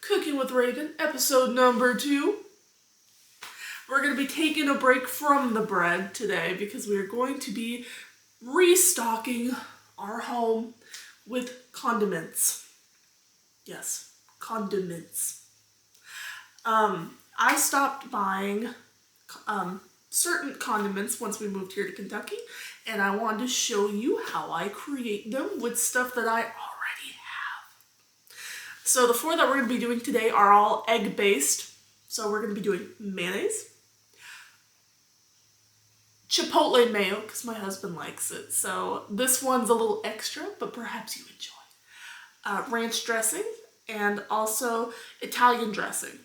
Cooking with Ravyn, episode number 2. We're going to be taking a break from the bread today because we are going to be restocking our home with condiments. Yes, condiments. I stopped buying certain condiments once we moved here to Kentucky, and I wanted to show you how I create them with stuff that I already have. So the 4 that we're going to be doing today are all egg-based. So we're going to be doing mayonnaise, Chipotle Mayo, because my husband likes it. So this one's a little extra, but perhaps you enjoy. Ranch dressing, and also Italian dressing.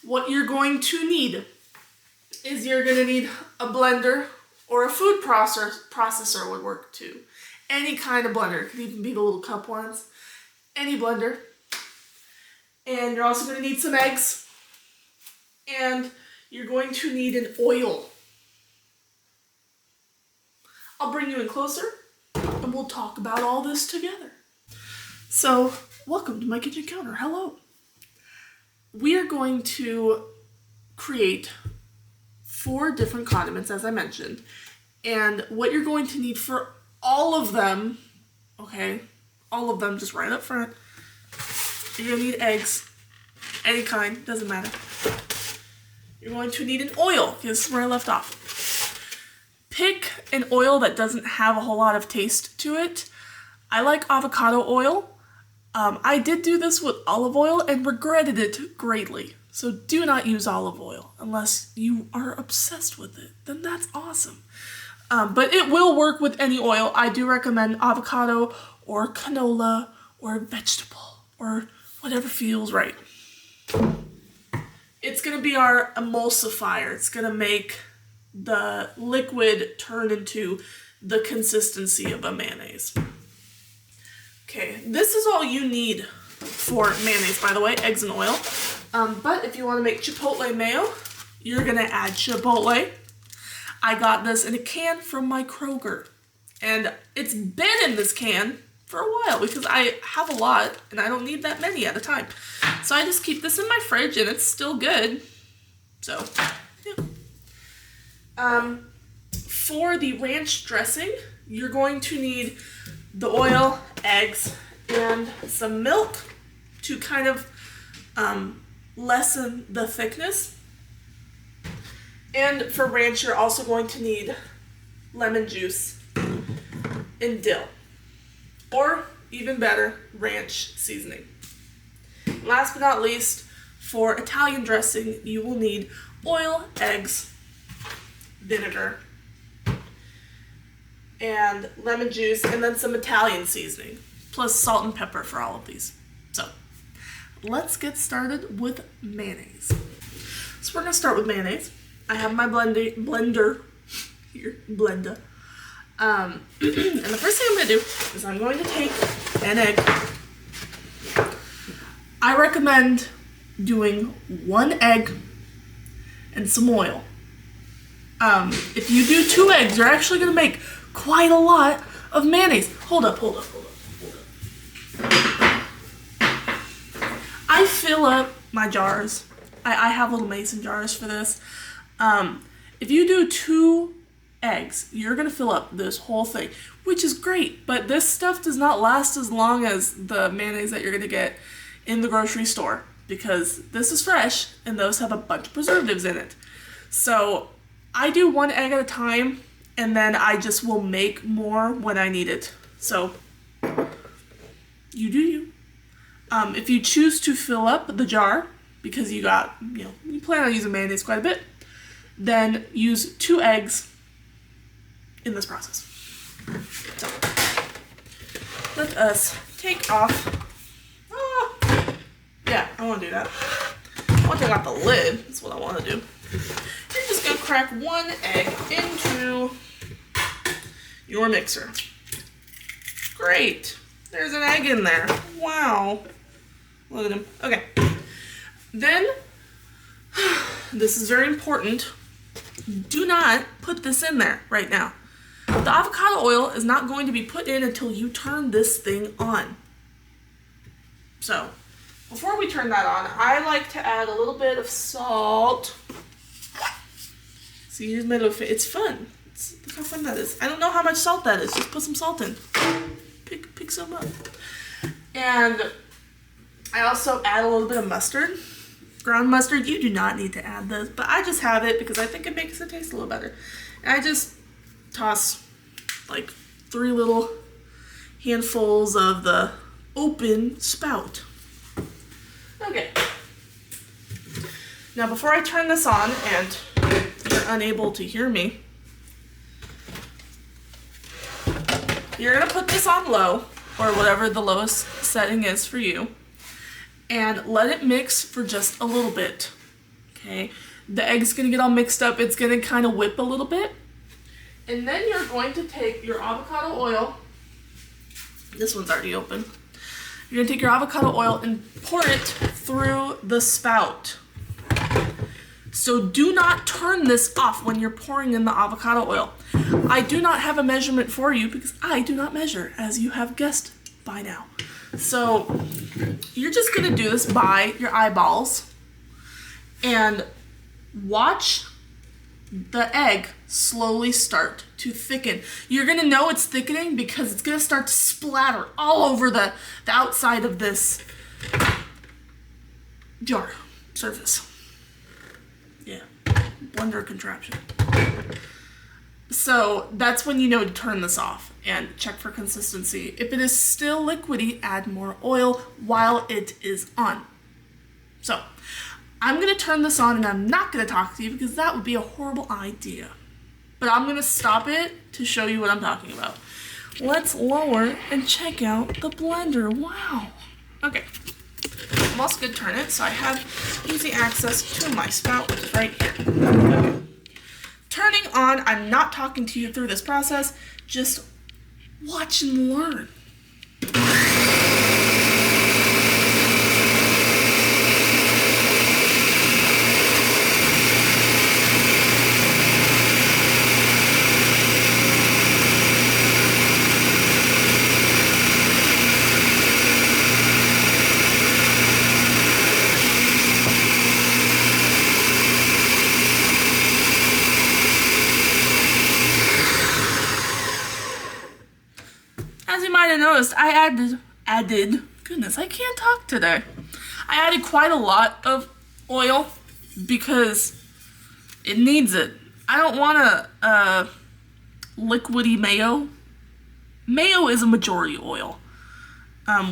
What you're going to need is you're going to need a blender, or a food processor would work too. Any kind of blender. It could even be the little cup ones. Any blender. And you're also going to need some eggs. And you're going to need an oil. I'll bring you in closer and we'll talk about all this together. So, welcome to my kitchen counter. Hello. We are going to create 4 different condiments, as I mentioned. And what you're going to need for all of them, okay, all of them just right up front, you're going to need eggs, any kind, doesn't matter. You're going to need an oil, this is where I left off. Pick an oil that doesn't have a whole lot of taste to it. I like avocado oil. I did do this with olive oil and regretted it greatly. So do not use olive oil unless you are obsessed with it. Then that's awesome. But it will work with any oil. I do recommend avocado or canola or vegetable or whatever feels right. It's going to be our emulsifier. It's going to make the liquid turn into the consistency of a mayonnaise. Okay, this is all you need for mayonnaise, by the way, eggs and oil. But if you want to make Chipotle Mayo, you're going to add Chipotle. I got this in a can from my Kroger. And it's been in this can for a while because I have a lot and I don't need that many at a time. So I just keep this in my fridge and it's still good. So, yeah. For the ranch dressing, you're going to need the oil, eggs, and some milk to kind of lessen the thickness. And for ranch, you're also going to need lemon juice and dill. Or, even better, ranch seasoning. Last but not least, for Italian dressing, you will need oil, eggs, vinegar, and lemon juice, and then some Italian seasoning, plus salt and pepper for all of these. So, let's get started with mayonnaise. So we're going to start with mayonnaise. I have my blender here, blender. And the first thing I'm going to do is I'm going to take an egg. I recommend doing 1 egg and some oil. If you do 2 eggs, you're actually going to make quite a lot of mayonnaise. Hold up. I fill up my jars. I have little mason jars for this. If you do 2 eggs, you're going to fill up this whole thing, which is great, but this stuff does not last as long as the mayonnaise that you're going to get in the grocery store because this is fresh and those have a bunch of preservatives in it. So I do 1 egg at a time and then I just will make more when I need it. So you do you. If you choose to fill up the jar because you plan on using mayonnaise quite a bit, then use 2 eggs in this process. So, let us take off. Yeah, I want to do that. I want to take off the lid. That's what I want to do. You're just going to crack 1 egg into your mixer. Great. There's an egg in there. Wow. Look at him. Okay. Then, this is very important. Do not put this in there right now. The avocado oil is not going to be put in until you turn this thing on. So, before we turn that on, I like to add a little bit of salt. See, here's my little face. It's fun. Look how fun that is. I don't know how much salt that is. Just put some salt in. Pick some up. And I also add a little bit of mustard. Ground mustard. You do not need to add this, but I just have it because I think it makes it taste a little better. And I just toss like 3 little handfuls of the open spout. Okay. Now before I turn this on, and you're unable to hear me, you're gonna put this on low, or whatever the lowest setting is for you, and let it mix for just a little bit. Okay? The egg's gonna get all mixed up, it's gonna kind of whip a little bit. And then you're going to take your avocado oil. This one's already open. You're gonna take your avocado oil and pour it through the spout. So do not turn this off when you're pouring in the avocado oil. I do not have a measurement for you because I do not measure, as you have guessed by now. So you're just gonna do this by your eyeballs and watch the egg slowly start to thicken. You're gonna know it's thickening because it's gonna start to splatter all over the outside of this jar surface. Yeah, blender contraption. So that's when you know to turn this off and check for consistency. If it is still liquidy, add more oil while it is on. So I'm gonna turn this on and I'm not gonna talk to you because that would be a horrible idea. But I'm gonna stop it to show you what I'm talking about. Let's lower and check out the blender. Wow. Okay. I'm also gonna turn it so I have easy access to my spout, which is right here. Okay. Turning on, I'm not talking to you through this process, just watch and learn. As you might have noticed, I added, goodness, I can't talk today. I added quite a lot of oil because it needs it. I don't want a liquidy mayo. Mayo is a majority oil,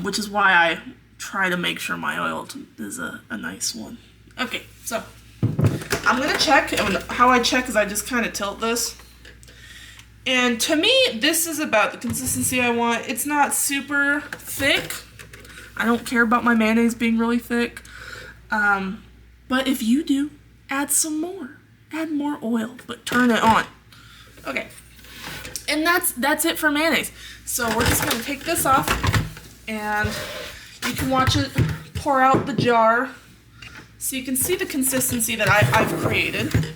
which is why I try to make sure my oil is a nice one. Okay, so I'm gonna check, and how I check is I just kind of tilt this. And to me, this is about the consistency I want. It's not super thick. I don't care about my mayonnaise being really thick. But if you do, add some more. Add more oil, but turn it on. Okay. And that's it for mayonnaise. So we're just gonna take this off and you can watch it pour out the jar so you can see the consistency that I've created.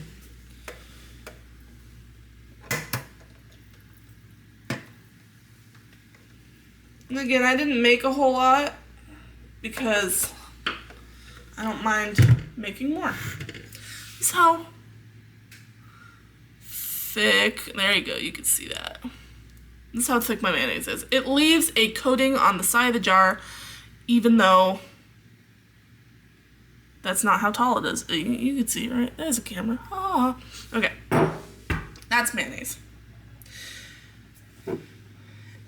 And again, I didn't make a whole lot because I don't mind making more. This is how thick, there you go, you can see that. This is how thick my mayonnaise is. It leaves a coating on the side of the jar, even though that's not how tall it is. You can see, right? There's a camera. Ah. Okay, that's mayonnaise.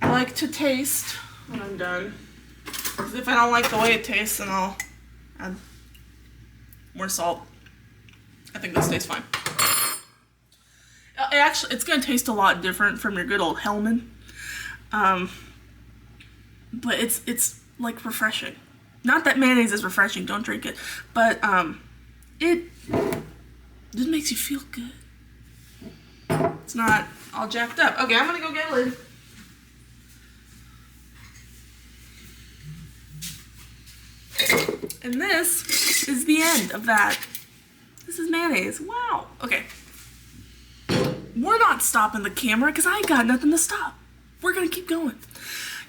I like to taste when I'm done. Because if I don't like the way it tastes, then I'll add more salt. I think this tastes fine. It's going to taste a lot different from your good old Hellman. But it's like refreshing. Not that mayonnaise is refreshing, don't drink it. But it just makes you feel good. It's not all jacked up. Okay, I'm going to go get a lid. And this is the end of that. This is mayonnaise. Wow. Okay. We're not stopping the camera because I ain't got nothing to stop. We're going to keep going.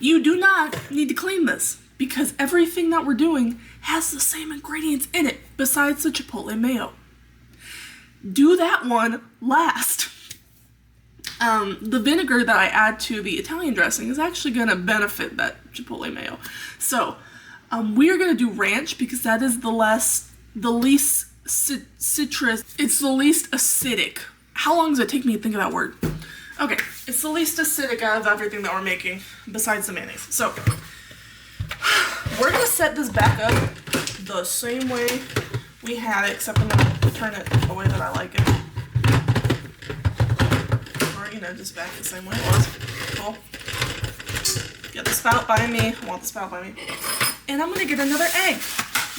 You do not need to clean this. because everything that we're doing has the same ingredients in it besides the Chipotle Mayo. Do that one last. The vinegar that I add to the Italian dressing is actually going to benefit that Chipotle Mayo. So we are going to do ranch because that is the least citrus. It's the least acidic. How long does it take me to think of that word? Okay, it's the least acidic out of everything that we're making besides the mayonnaise. So we're going to set this back up the same way we had it, except I'm going to turn it the way that I like it. Just back the same way it was. Cool. Get the spout by me. I want the spout by me. And I'm going to get another egg.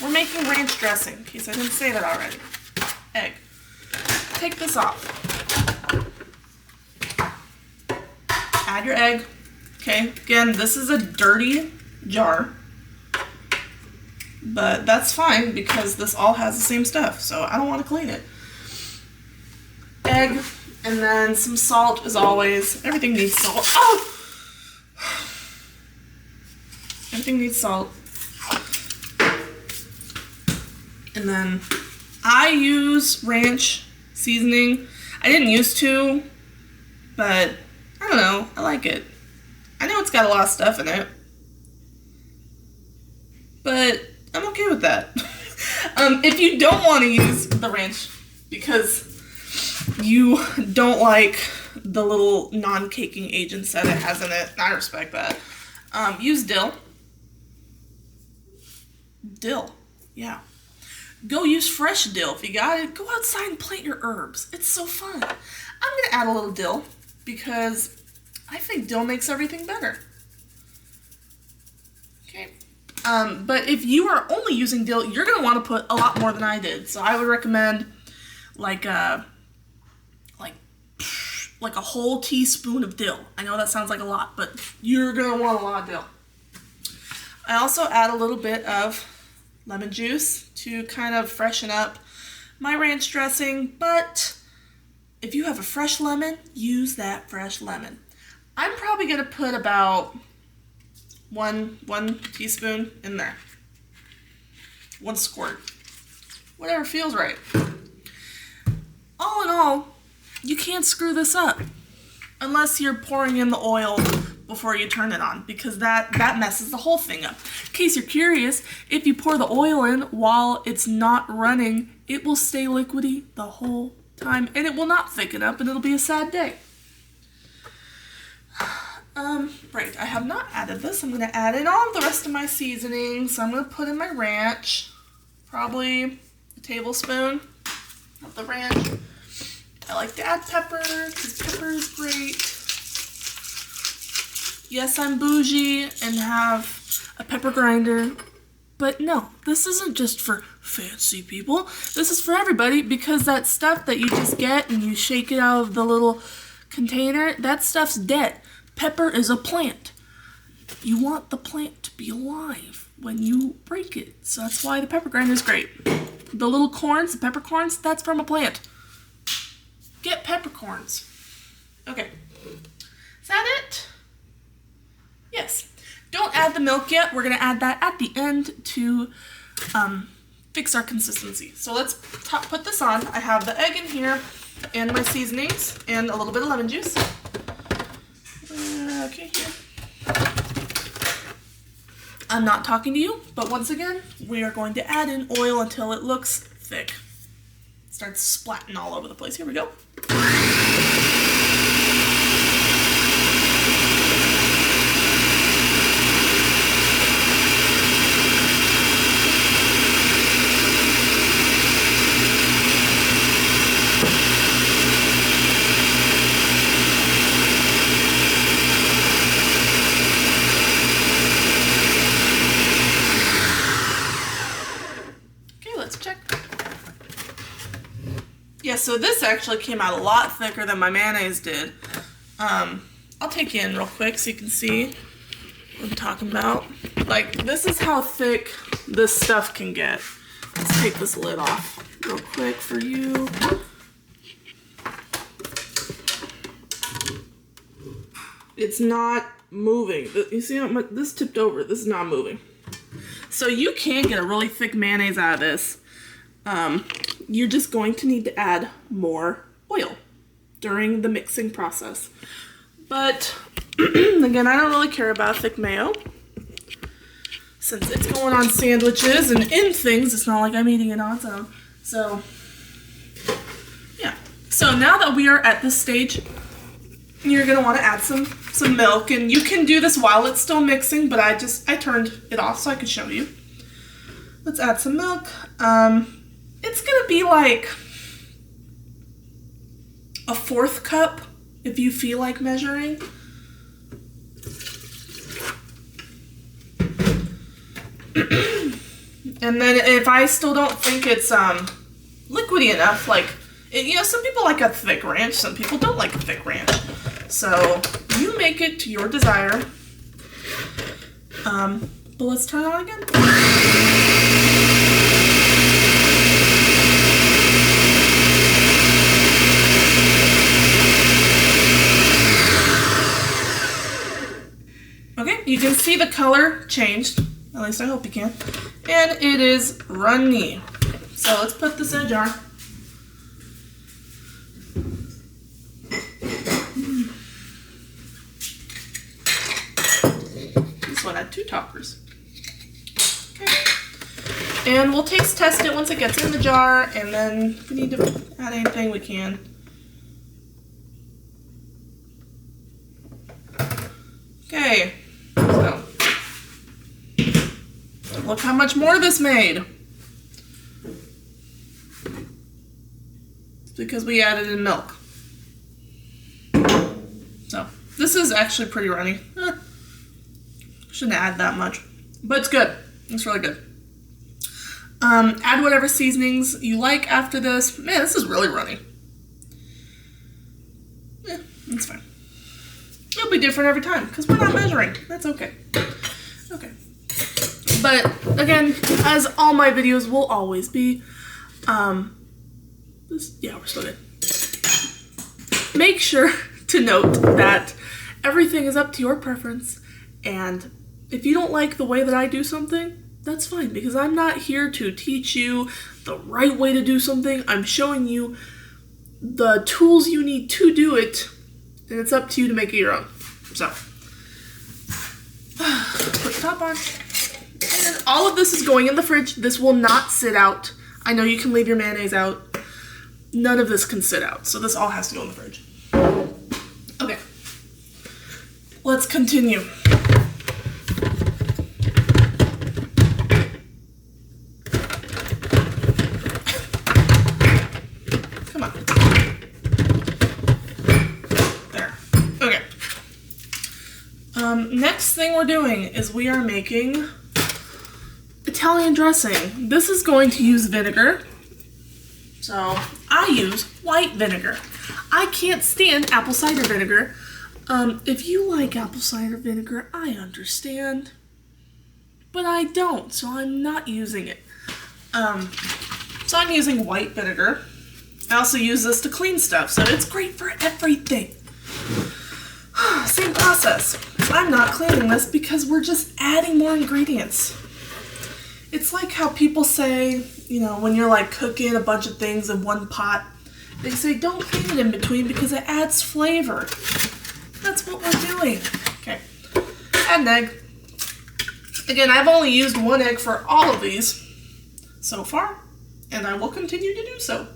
We're making ranch dressing, in case I didn't say that already. Egg. Take this off. Add your egg. Okay, again, this is a dirty jar. But that's fine because this all has the same stuff, so I don't want to clean it. Egg. And then some salt, as always. Everything needs salt. Oh! Everything needs salt. And then I use ranch seasoning. I didn't used to, but I don't know. I like it. I know it's got a lot of stuff in it, but I'm okay with that. If you don't want to use the ranch because you don't like the little non-caking agents that it has in it, I respect that. Use dill. Dill, yeah. Go use fresh dill if you got it. Go outside and plant your herbs. It's so fun. I'm going to add a little dill because I think dill makes everything better. Okay. But if you are only using dill, you're going to want to put a lot more than I did. So I would recommend like a whole teaspoon of dill. I know that sounds like a lot, but you're going to want a lot of dill. I also add a little bit of lemon juice to kind of freshen up my ranch dressing, but if you have a fresh lemon, use that fresh lemon. I'm probably going to put about one teaspoon in there. 1 squirt. Whatever feels right. All in all, you can't screw this up unless you're pouring in the oil before you turn it on, because that messes the whole thing up. In case you're curious, if you pour the oil in while it's not running, it will stay liquidy the whole time and it will not thicken up and it'll be a sad day. Right, I have not added this. I'm going to add in all of the rest of my seasonings. So I'm going to put in my ranch, probably a tablespoon of the ranch. I like to add pepper because pepper is great. Yes, I'm bougie and have a pepper grinder, but no, this isn't just for fancy people. This is for everybody because that stuff that you just get and you shake it out of the little container, that stuff's dead. Pepper is a plant. You want the plant to be alive when you break it, so that's why the pepper grinder is great. The little corns, the peppercorns, that's from a plant. Get peppercorns. Okay, is that it? Yes. Don't add the milk yet. We're going to add that at the end to fix our consistency. So let's put this on. I have the egg in here and my seasonings and a little bit of lemon juice. Okay, here. I'm not talking to you, but once again, we are going to add in oil until it looks thick. It starts splatting all over the place. Here we go. Yeah, so this actually came out a lot thicker than my mayonnaise did. I'll take you in real quick so you can see what I'm talking about. Like, this is how thick this stuff can get. Let's take this lid off real quick for you. It's not moving. You see how much this tipped over? This is not moving. So you can get a really thick mayonnaise out of this. You're just going to need to add more oil during the mixing process. But again, I don't really care about thick mayo. Since it's going on sandwiches and in things, it's not like I'm eating it on its own. So, yeah. So now that we are at this stage, you're going to want to add some milk. And you can do this while it's still mixing, but I turned it off so I could show you. Let's add some milk. It's going to be like a 1/4 cup if you feel like measuring. And then if I still don't think it's liquidy enough, like, some people like a thick ranch, some people don't like a thick ranch. So you make it to your desire. But let's turn it on again. Okay, you can see the color changed. At least I hope you can. And it is runny. So let's put this in a jar. This one had 2 toppers. Okay. And we'll taste test it once it gets in the jar, and then if we need to add anything, we can. Okay. So, look how much more this made. It's because we added in milk. So, this is actually pretty runny. Shouldn't add that much. But it's good. It's really good. Add whatever seasonings you like after this. Man, this is really runny. Yeah, it's fine. It'll be different every time because we're not measuring. That's okay. Okay. But again, as all my videos will always be, we're still good. Make sure to note that everything is up to your preference, and if you don't like the way that I do something, that's fine, because I'm not here to teach you the right way to do something. I'm showing you the tools you need to do it, and it's up to you to make it your own. So, put the top on. And all of this is going in the fridge. This will not sit out. I know you can leave your mayonnaise out. None of this can sit out, so this all has to go in the fridge. Okay. Let's continue. Come on. There. Okay. Next thing we're doing is we are making Italian dressing. This is going to use vinegar. So I use white vinegar. I can't stand apple cider vinegar. If you like apple cider vinegar, I understand. But I don't, so I'm not using it. So I'm using white vinegar. I also use this to clean stuff, so it's great for everything. Same process. I'm not cleaning this because we're just adding more ingredients. It's like how people say, when you're like cooking a bunch of things in one pot, they say don't clean it in between because it adds flavor. That's what we're doing. Okay, add an egg. Again, I've only used 1 egg for all of these so far, and I will continue to do so.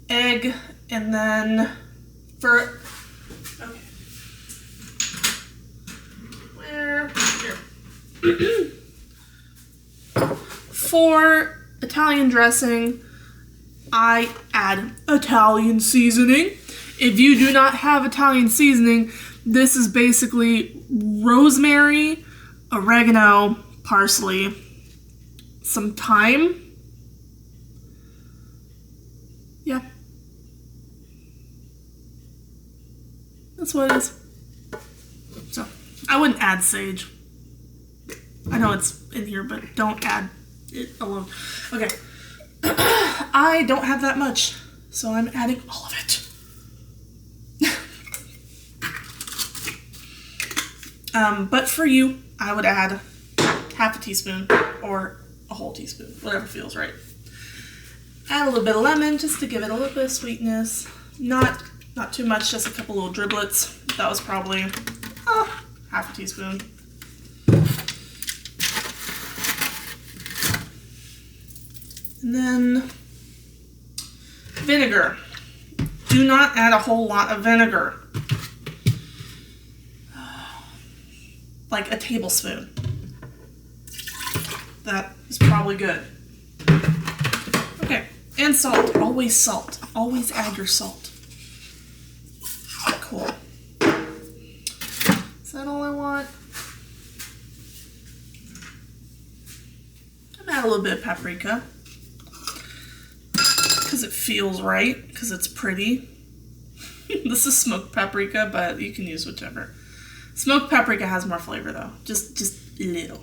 Egg, and then here. For Italian dressing, I add Italian seasoning. If you do not have Italian seasoning, this is basically rosemary, oregano, parsley, some thyme. Yeah. That's what it is. So, I wouldn't add sage. I know it's in here, but don't add it alone. Okay. I don't have that much, so I'm adding all of it. But for you, I would add half a teaspoon or a whole teaspoon, whatever feels right. Add a little bit of lemon just to give it a little bit of sweetness. Not too much, just a couple little driblets. That was probably half a teaspoon. And then vinegar. Do not add a whole lot of vinegar. Like a tablespoon. That is probably good. Okay, and salt. Always salt. Always add your salt. Cool. Is that all I want? I'm add a little bit of paprika. Because it feels right. Because it's pretty. This is smoked paprika, but you can use whichever. Smoked paprika has more flavor though. Just a little.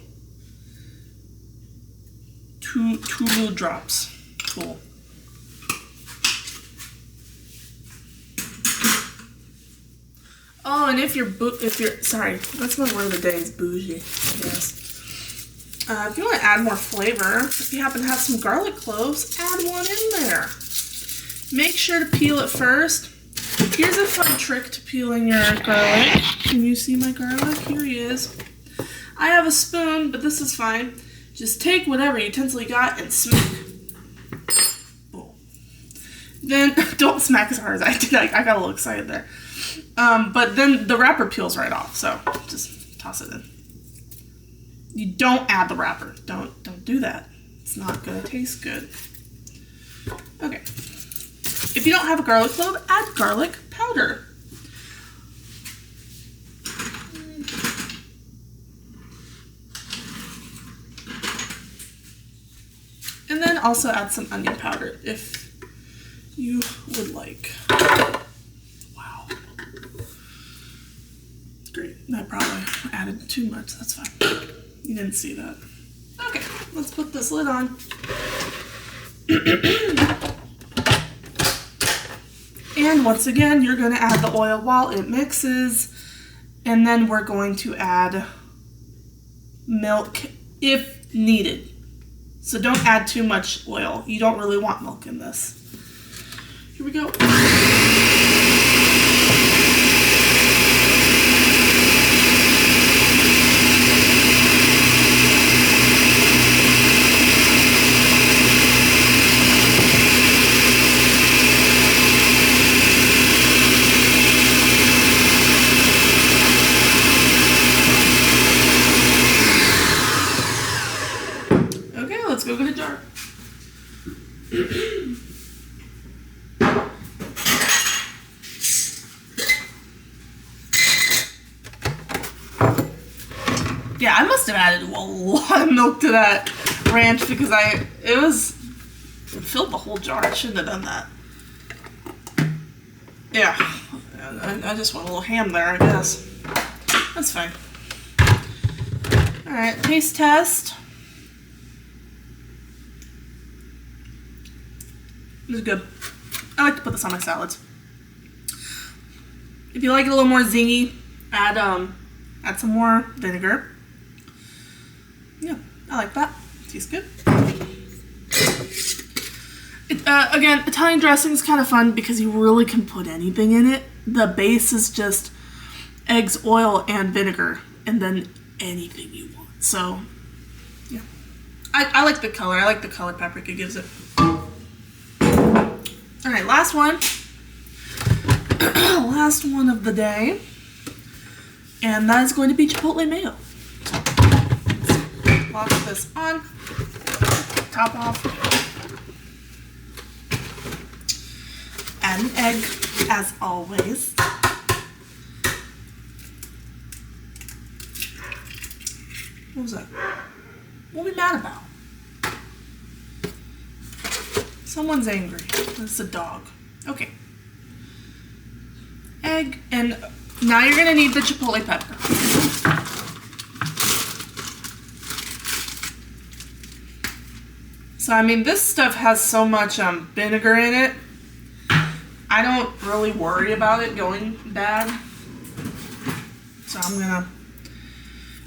Two little drops. Cool. Oh, and if you're sorry, that's my word of the day is bougie. Yes. If you want to add more flavor, if you happen to have some garlic cloves, add one in there. Make sure to peel it first. Here's a fun trick to peeling your garlic. Can you see my garlic? Here he is. I have a spoon, but this is fine. Just take whatever utensil you got and smack. Boom. Then, don't smack as hard as I did. I got a little excited there. But then the wrapper peels right off, so just toss it in. You don't add the wrapper. Don't do that. It's not gonna taste good. Okay. If you don't have a garlic clove, add garlic powder. And then also add some onion powder if you would like. Wow. Great. I probably added too much. That's fine. You didn't see that. Okay, let's put this lid on. And once again, you're going to add the oil while it mixes. And then we're going to add milk if needed. So don't add too much oil. You don't really want milk in this. Here we go. Let's go get a jar. Yeah, I must have added a lot of milk to that ranch because it filled the whole jar. I shouldn't have done that. Yeah, I just want a little ham there, I guess. That's fine. All right, taste test. This is good. I like to put this on my salads. If you like it a little more zingy, add some more vinegar. Yeah, I like that. Tastes good. Again, Italian dressing is kind of fun because you really can put anything in it. The base is just eggs, oil, and vinegar, and then anything you want. So, yeah. I like the color. I like the color paprika gives it. All right, last one. Last one of the day. And that is going to be Chipotle Mayo. Let's lock this on. Top off. Add an egg, as always. What was that? What are we mad about? Someone's angry. It's a dog. Okay. Egg, and now you're gonna need the chipotle pepper. So, I mean, this stuff has so much vinegar in it. I don't really worry about it going bad. So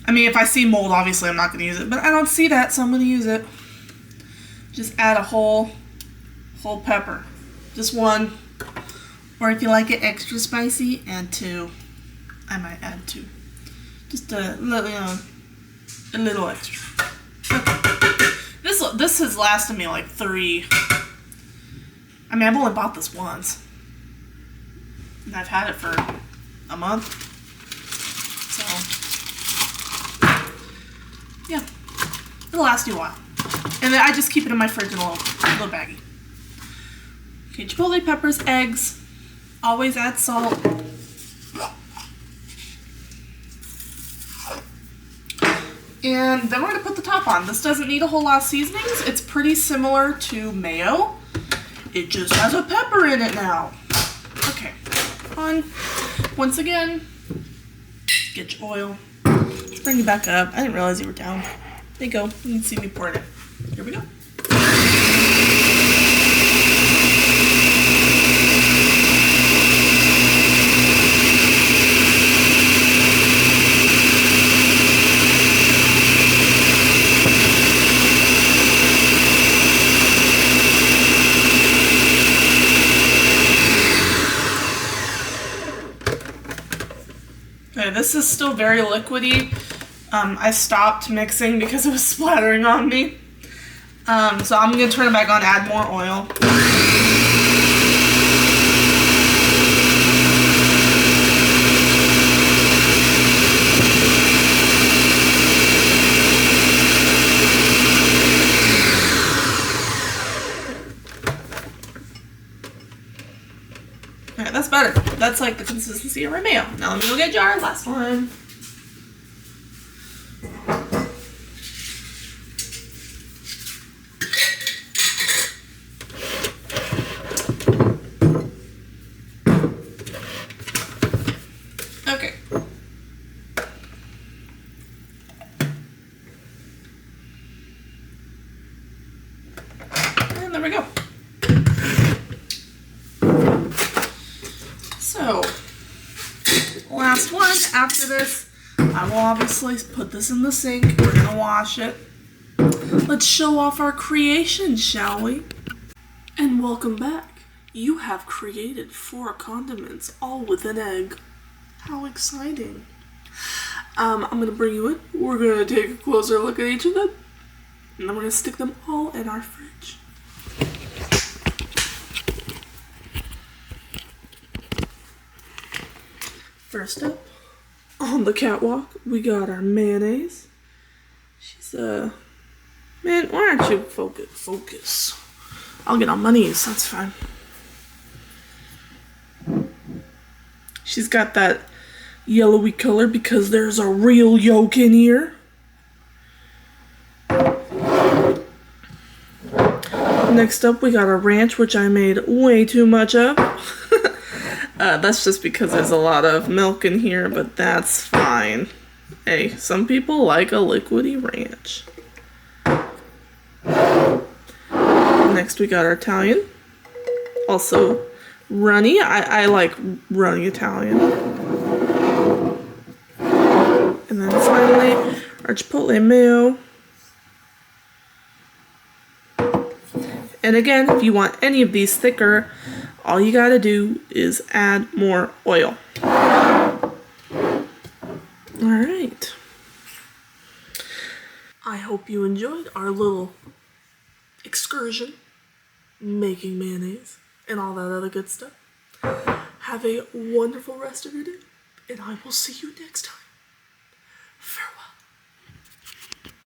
I mean, if I see mold, obviously I'm not going to use it, but I don't see that, so I'm going to use it. Just add a whole pepper. Just one. Or if you like it extra spicy, add 2. I might add 2. Just a little extra. This has lasted me like 3. I mean, I've only bought this once. And I've had it for a month. So, yeah. It'll last you a while. And then I just keep it in my fridge in a little baggie. Okay, chipotle peppers, eggs. Always add salt. And then we're going to put the top on. This doesn't need a whole lot of seasonings. It's pretty similar to mayo. It just has a pepper in it now. Okay. On. Once again, get your oil. Let's bring you back up. I didn't realize you were down. There you go. You can see me pour it in. Here we go. Okay, this is still very liquidy. I stopped mixing because it was splattering on me. So I'm going to turn it back on, add more oil. Alright, that's better. That's like the consistency of our mayo. Now let me go get a jar. Last one. Okay. And there we go. So, last one. After this, I will obviously put this in the sink. We're going to wash it. Let's show off our creation, shall we? And welcome back. You have created 4 condiments, all with an egg. How exciting. I'm going to bring you in. We're going to take a closer look at each of them. And I'm going to stick them all in our fridge. First up, on the catwalk, we got our mayonnaise. She's, man, why aren't you focus? I'll get on my knees, that's fine. She's got that yellowy color because there's a real yolk in here. Next up, we got our ranch, which I made way too much of. That's just because there's a lot of milk in here, but that's fine. Hey, some people like a liquidy ranch. Next we got our Italian. Also runny. I like runny Italian. And then finally, our Chipotle Mayo. And again, if you want any of these thicker, all you gotta do is add more oil. Alright. I hope you enjoyed our little excursion making mayonnaise and all that other good stuff. Have a wonderful rest of your day, and I will see you next time. Farewell.